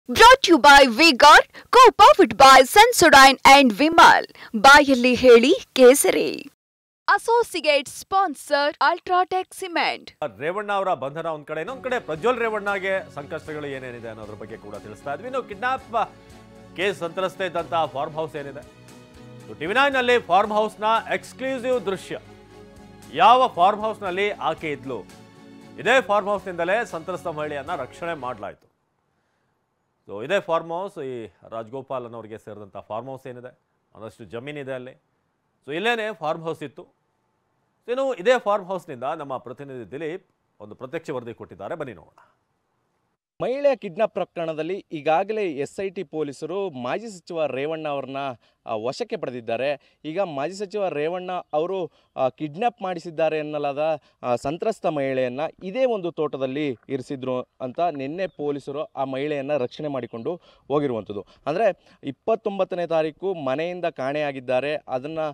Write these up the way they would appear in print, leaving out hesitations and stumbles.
Brought to you by V-Guard, co-powered by Sensodyne and Vimal. ಬಾಯಲ್ಲಿ ಹೇಳಿ ಕೇಸರಿ. Associate sponsor Ultratech Cement. Revanna ಅವರ ಬಂಧನ ಒಂದ್ ಕಡೆ, ಇನ್ನೊಂದ್ ಕಡೆ ಪ್ರಜ್ವಲ್ ರೇವಣ್ಣಗೆ ಸಂಕಷ್ಟಗಳು ಏನೇನಿದೆ ಅನ್ನೋದ್ರ ಬಗ್ಗೆ ಕೂಡ ತಿಳಿಸ್ತಾ ಇದ್ವಿ. ಇನ್ನು ಕಿಡ್ನಾಪ್ ಕೇಸ್ ಸಂತ್ರಸ್ತೆ ಇದ್ದಂತ ಫಾರ್ಮ್ ಹೌಸ್ ಏನಿದೆ, ಟಿವಿ9 ನಲ್ಲಿ ಫಾರ್ಮ್ ಹೌಸ್ ನ ಎಕ್ಸ್ಕ್ಲೂಸಿವ್ ದೃಶ್ಯ. ಯಾವ ಫಾರ್ಮ್ ಹೌಸ್ ನಲ್ಲಿ ಆಕೆ ಇದ್ಲು, ಇದೇ ಫಾರ್ಮ್ ಹೌಸ್ ನಿಂದಲೇ ಸಂತ್ರಸ್ತ ಮಹಿಳೆಯನ್ನ ರಕ್ಷಣೆ ಮಾಡಲಾಯಿತು. ಸೊ ಇದೇ ಫಾರ್ಮ್ ಹೌಸ್ ಈ ರಾಜಗೋಪಾಲ್ ಅನ್ನೋರಿಗೆ ಸೇರಿದಂಥ ಫಾರ್ಮ್ ಹೌಸ್ ಏನಿದೆ, ಒಂದಷ್ಟು ಜಮೀನಿದೆ ಅಲ್ಲಿ. ಸೊ ಇಲ್ಲೇನೆ ಫಾರ್ಮ್ ಹೌಸ್ ಇತ್ತು. ಇನ್ನು ಇದೇ ಫಾರ್ಮ್ ಹೌಸ್ನಿಂದ ನಮ್ಮ ಪ್ರತಿನಿಧಿ ದಿಲೀಪ್ ಒಂದು ಪ್ರತ್ಯಕ್ಷ ವರದಿ ಕೊಟ್ಟಿದ್ದಾರೆ, ಬನ್ನಿ ನೋಡೋಣ. ಮಹಿಳೆಯ ಕಿಡ್ನಾಪ್ ಪ್ರಕರಣದಲ್ಲಿ ಈಗಾಗಲೇ SIT ಪೊಲೀಸರು ಮಾಜಿ ಸಚಿವ ರೇವಣ್ಣ ಅವ್ರನ್ನ ವಶಕ್ಕೆ ಪಡೆದಿದ್ದಾರೆ. ಈಗ ಮಾಜಿ ಸಚಿವ ರೇವಣ್ಣ ಅವರು ಕಿಡ್ನಾಪ್ ಮಾಡಿಸಿದ್ದಾರೆ ಎನ್ನಲಾದ ಸಂತ್ರಸ್ತ ಮಹಿಳೆಯನ್ನು ಇದೇ ಒಂದು ತೋಟದಲ್ಲಿ ಇರಿಸಿದ್ರು ಅಂತ ನಿನ್ನೆ ಪೊಲೀಸರು ಆ ಮಹಿಳೆಯನ್ನು ರಕ್ಷಣೆ ಮಾಡಿಕೊಂಡು ಹೋಗಿರುವಂಥದ್ದು. ಅಂದರೆ 29ನೇ ತಾರೀಕು ಮನೆಯಿಂದ ಕಾಣೆಯಾಗಿದ್ದಾರೆ. ಅದನ್ನು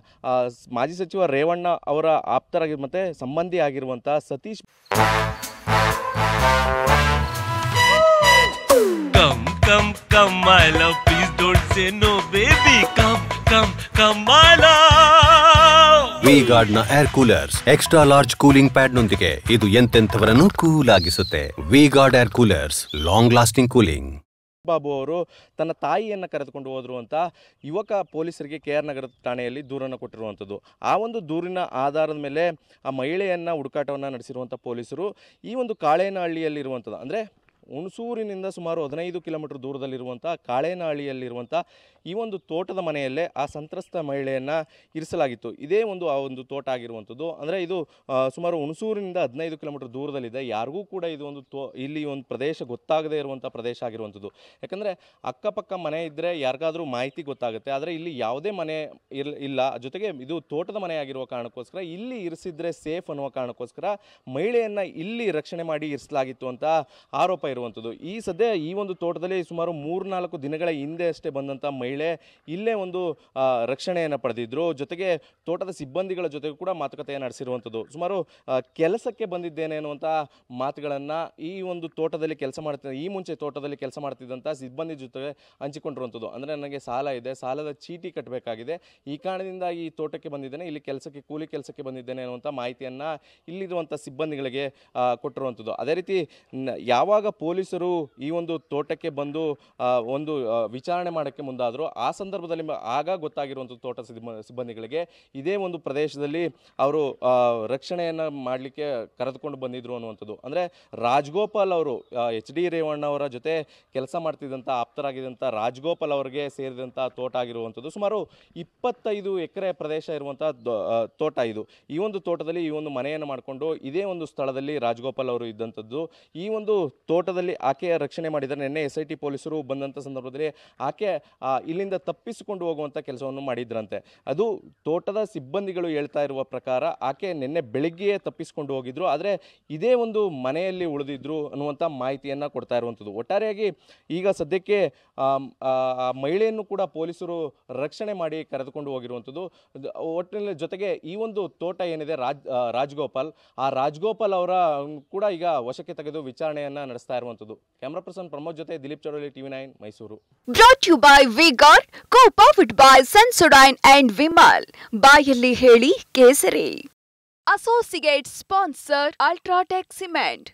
ಮಾಜಿ ಸಚಿವ ರೇವಣ್ಣ ಅವರ ಆಪ್ತರಾಗಿ ಮತ್ತು ಸಂಬಂಧಿ ಆಗಿರುವಂಥ Satish Come, my love, please don't say no, baby. Come, my love. V-Guard ನ air coolers extra large cooling pad ನೊಂದಿಗೆ ಇದು ಎಂತೆಂಥವರನ್ನು ಕೂಲ್ ಆಗಿಸುತ್ತೆ. V-Guard air coolers, long lasting cooling. Babu ಅವರು ತನ್ನ ತಾಯಿಯನ್ನು ಕರೆದುಕೊಂಡು ಹೋದರು ಅಂತ ಯುವಕ ಪೊಲೀಸರಿಗೆ KR ನಗರದ ಠಾಣೆಯಲ್ಲಿ ದೂರನ್ನು ಕೊಟ್ಟಿರುವಂಥದ್ದು. ಆ ಒಂದು ದೂರಿನ ಆಧಾರದ ಮೇಲೆ ಆ ಮಹಿಳೆಯನ್ನು ಹುಡುಕಾಟವನ್ನು ನಡೆಸಿರುವಂಥ ಪೊಲೀಸರು ಈ ಒಂದು ಕಾಳೇನಹಳ್ಳಿಯಲ್ಲಿರುವಂಥದ್ದು, ಅಂದರೆ ಹುಣಸೂರಿನಿಂದ ಸುಮಾರು 15 ಕಿಲೋಮೀಟರ್ ದೂರದಲ್ಲಿರುವಂಥ ಕಾಳೇನಹಳ್ಳಿಯಲ್ಲಿರುವಂಥ ಈ ಒಂದು ತೋಟದ ಮನೆಯಲ್ಲೇ ಆ ಸಂತ್ರಸ್ತ ಮಹಿಳೆಯನ್ನು ಇರಿಸಲಾಗಿತ್ತು. ಇದೇ ಆ ಒಂದು ತೋಟ ಆಗಿರುವಂಥದ್ದು. ಅಂದರೆ ಇದು ಸುಮಾರು ಹುಣಸೂರಿನಿಂದ 15 ಕಿಲೋಮೀಟರ್ ದೂರದಲ್ಲಿದೆ. ಯಾರಿಗೂ ಕೂಡ ಇದು ಇಲ್ಲಿ ಒಂದು ಪ್ರದೇಶ ಗೊತ್ತಾಗದೇ ಇರುವಂಥ ಪ್ರದೇಶ ಆಗಿರುವಂಥದ್ದು. ಯಾಕಂದರೆ ಅಕ್ಕಪಕ್ಕ ಮನೆ ಇದ್ದರೆ ಯಾರಿಗಾದರೂ ಮಾಹಿತಿ ಗೊತ್ತಾಗುತ್ತೆ. ಆದರೆ ಇಲ್ಲಿ ಯಾವುದೇ ಮನೆ ಇಲ್ಲ. ಜೊತೆಗೆ ಇದು ತೋಟದ ಮನೆ ಆಗಿರುವ ಕಾರಣಕ್ಕೋಸ್ಕರ ಇಲ್ಲಿ ಇರಿಸಿದ್ರೆ ಸೇಫ್ ಅನ್ನುವ ಕಾರಣಕ್ಕೋಸ್ಕರ ಮಹಿಳೆಯನ್ನು ಇಲ್ಲಿ ರಕ್ಷಣೆ ಮಾಡಿ ಇರಿಸಲಾಗಿತ್ತು ಅಂತ ಆರೋಪ ಇರುವಂಥದ್ದು. ಈ ಒಂದು ತೋಟದಲ್ಲಿ ಸುಮಾರು 3-4 ದಿನಗಳ ಹಿಂದೆ ಅಷ್ಟೇ ಬಂದಂಥ ಮಹಿಳೆ ಇಲ್ಲೇ ಒಂದು ರಕ್ಷಣೆಯನ್ನು ಪಡೆದಿದ್ದರು. ಜೊತೆಗೆ ತೋಟದ ಸಿಬ್ಬಂದಿಗಳ ಜೊತೆಗೂ ಕೂಡ ಮಾತುಕತೆಯನ್ನು ನಡೆಸಿರುವಂಥದ್ದು. ಸುಮಾರು ಕೆಲಸಕ್ಕೆ ಬಂದಿದ್ದೇನೆ ಅನ್ನುವಂಥ ಮಾತುಗಳನ್ನು ಈ ಒಂದು ತೋಟದಲ್ಲಿ ಕೆಲಸ ಮಾಡ್ತಿದ್ದ ಈ ಮುಂಚೆ ತೋಟದಲ್ಲಿ ಕೆಲಸ ಮಾಡ್ತಿದ್ದಂಥ ಸಿಬ್ಬಂದಿ ಜೊತೆ ಹಂಚಿಕೊಂಡಿರುವಂಥದ್ದು. ಅಂದರೆ ನನಗೆ ಸಾಲ ಇದೆ, ಸಾಲದ ಚೀಟಿ ಕಟ್ಟಬೇಕಾಗಿದೆ, ಈ ಕಾರಣದಿಂದ ಈ ತೋಟಕ್ಕೆ ಬಂದಿದ್ದೇನೆ, ಇಲ್ಲಿ ಕೂಲಿ ಕೆಲಸಕ್ಕೆ ಬಂದಿದ್ದೇನೆ ಅನ್ನುವಂಥ ಮಾಹಿತಿಯನ್ನು ಇಲ್ಲಿರುವಂಥ ಸಿಬ್ಬಂದಿಗಳಿಗೆ ಕೊಟ್ಟಿರುವಂಥದ್ದು. ಅದೇ ರೀತಿ ಯಾವಾಗ ಪೊಲೀಸರು ಈ ಒಂದು ತೋಟಕ್ಕೆ ಬಂದು ಒಂದು ವಿಚಾರಣೆ ಮಾಡೋಕ್ಕೆ ಮುಂದಾದರು, ಆ ಸಂದರ್ಭದಲ್ಲಿ ಆಗ ಗೊತ್ತಾಗಿರುವಂಥ ತೋಟ ಸಿಬ್ಬಂದಿಗಳಿಗೆ ಇದೇ ಒಂದು ಪ್ರದೇಶದಲ್ಲಿ ಅವರು ರಕ್ಷಣೆಯನ್ನು ಮಾಡಲಿಕ್ಕೆ ಕರೆದುಕೊಂಡು ಬಂದಿದ್ರು ಅನ್ನುವಂಥದ್ದು. ಅಂದರೆ ರಾಜಗೋಪಾಲ್ ಅವರು HD ರೇವಣ್ಣ ಅವರ ಜೊತೆ ಕೆಲಸ ಮಾಡ್ತಿದ್ದಂಥ ಆಪ್ತರಾಗಿದ್ದಂಥ ರಾಜಗೋಪಾಲ್ ಅವರಿಗೆ ಸೇರಿದಂಥ ತೋಟ ಆಗಿರುವಂಥದ್ದು. ಸುಮಾರು 25 ಎಕರೆ ಪ್ರದೇಶ ಇರುವಂಥ ತೋಟ ಇದು. ಈ ಒಂದು ತೋಟದಲ್ಲಿ ಈ ಒಂದು ಮನೆಯನ್ನು ಮಾಡಿಕೊಂಡು ಇದೇ ಒಂದು ಸ್ಥಳದಲ್ಲಿ ರಾಜಗೋಪಾಲ್ ಅವರು ಇದ್ದಂಥದ್ದು. ಈ ಒಂದು ತೋಟದಲ್ಲಿ ಆಕೆಯ ರಕ್ಷಣೆ ಮಾಡಿದ್ದಾರೆ. ನಿನ್ನೆ SIT ಪೊಲೀಸರು ಬಂದಂಥ ಸಂದರ್ಭದಲ್ಲಿ ಆಕೆ ಇಲ್ಲಿಂದ ತಪ್ಪಿಸಿಕೊಂಡು ಹೋಗುವಂಥ ಕೆಲಸವನ್ನು ಮಾಡಿದ್ರಂತೆ. ಅದು ತೋಟದ ಸಿಬ್ಬಂದಿಗಳು ಹೇಳ್ತಾ ಇರುವ ಪ್ರಕಾರ ಆಕೆ ನಿನ್ನೆ ಬೆಳಗ್ಗೆಯೇ ತಪ್ಪಿಸಿಕೊಂಡು ಹೋಗಿದ್ರು, ಆದರೆ ಇದೇ ಒಂದು ಮನೆಯಲ್ಲಿ ಉಳಿದಿದ್ರು ಅನ್ನುವಂಥ ಮಾಹಿತಿಯನ್ನು ಕೊಡ್ತಾ ಇರುವಂಥದ್ದು. ಒಟ್ಟಾರೆಯಾಗಿ ಈಗ ಸದ್ಯಕ್ಕೆ ಮಹಿಳೆಯನ್ನು ಕೂಡ ಪೊಲೀಸರು ರಕ್ಷಣೆ ಮಾಡಿ ಕರೆದುಕೊಂಡು ಹೋಗಿರುವಂಥದ್ದು. ಒಟ್ಟಿನಲ್ಲಿ ಜೊತೆಗೆ ಈ ಒಂದು ತೋಟ ಏನಿದೆ ರಾಜಗೋಪಾಲ್, ಆ ರಾಜಗೋಪಾಲ್ ಅವರ ಕೂಡ ಈಗ ವಶಕ್ಕೆ ತೆಗೆದು ವಿಚಾರಣೆಯನ್ನು ನಡೆಸ್ತಾ ಇರುವಂಥದ್ದು. ಕ್ಯಾಮ್ರಾ ಪರ್ಸನ್ ಪ್ರಮೋದ್ ಜೊತೆ Dilip ಚರೋಲಿ, ಟಿವಿ9 Mysuru. Brought to you by V-Guard, co-powered by Sensodyne and Vimal. ಬಾಯಲ್ಲಿ ಹೇಳಿ ಕೇಸರಿ. Associate sponsor Ultratech Cement.